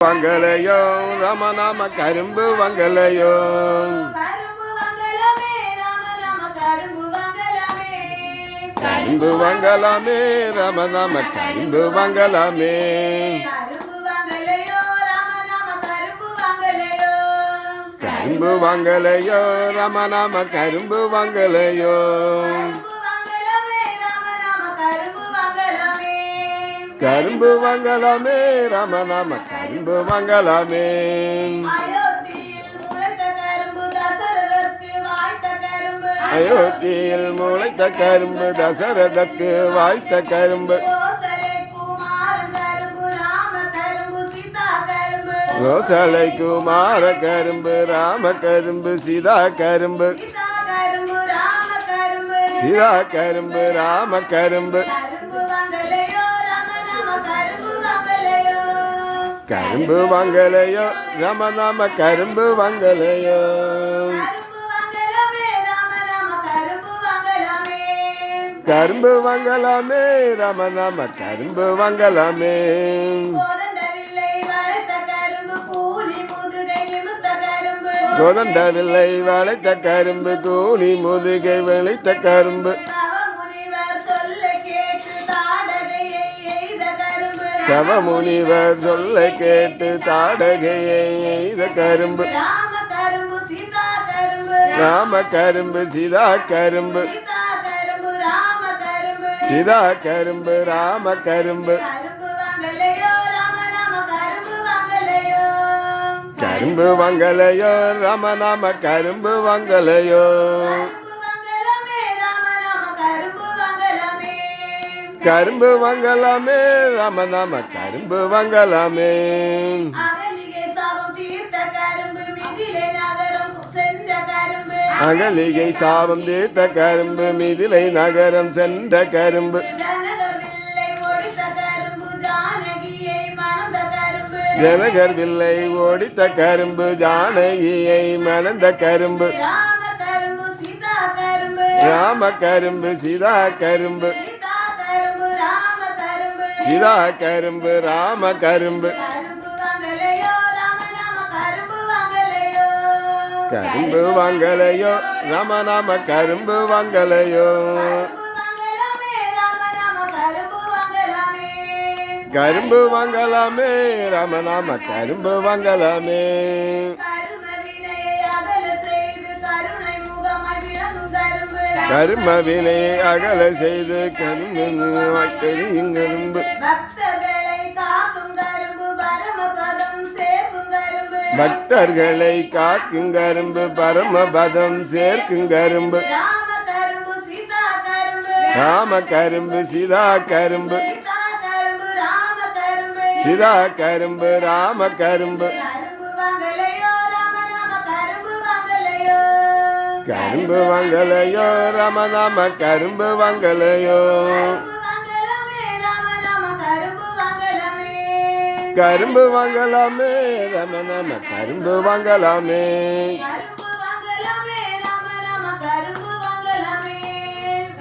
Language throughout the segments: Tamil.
வாங்கலையோ ரமநாம கரும்பு வாங்கலையோ கரும்பு வாங்கலாமே ரமநாம கரும்பு வாங்கலாமே கரும்பு வாங்கலையோ ரமநாம கரும்பு வாங்கலையோ கரும்பு வாங்கலாமே ரமநாம கரும்பு வாங்கலாமே அயோத்தியில் முளைத்த கரும்பு தசரதற்கு வாய்த்த கரும்பு கோசலை குமார கரும்பு ராம கரும்பு சீதா கரும்பு சீதா கரும்பு ராம கரும்பு கரும்பு வாங்கலையோ ரமநாம கரும்பு வாங்கலையோ கரும்பு வாங்கலாமே ரமநாம கரும்பு வாங்கலாமே கோதண்ட வில்லை வளைத்த கரும்பு கூனி முதுகை வெளுத்த கரும்பு தவ முனிவர் சொல்ல கேட்டு தாடகையை எய்த கரும்பு ராம கரும்பு சீதா கரும்பு சீதா கரும்பு ராம கரும்பு கரும்பு வாங்கலையோ ரமநாம கரும்பு வாங்கலையோ கரும்பு வாங்கலாமே ரமநாம கரும்பு வாங்கலாமே அகலிகை சாபம் தீர்த்த கரும்பு மிதிலை நகரம் சென்ற கரும்பு ஜனகர் வில்லை ஓடித்த கரும்பு ஜானகியை மணந்த கரும்பு ராம கரும்பு சீதா கரும்பு சீதா கரும்பு ராம கரும்பு கரும்பு வாங்கலையோ ரமநாம கரும்பு வாங்கலையோ கரும்பு வாங்கலாமே ரமநாம கரும்பு வாங்கலாமே கரும வினையை அகல செய்து கரும்பு பக்தர்களை காக்கும் கரும்பு பரமபதம் சேர்க்கும் கரும்பு ராம கரும்பு சீதா கரும்பு சீதா கரும்பு ராம கரும்பு கரும்பு வாங்கலையோ ரமநாம கரும்பு வாங்கலையோ கரும்பு வாங்கலாமே ரமநாம கரும்பு வாங்கலாமே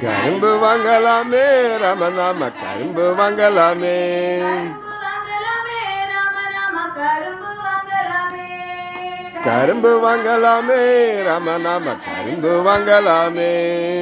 கரும்பு வாங்கலாமே ரமநாம கரும்பு வாங்கலாமே கரும்பு வாங்கலாமே ரமநாம கரும்பு வாங்கலாமே.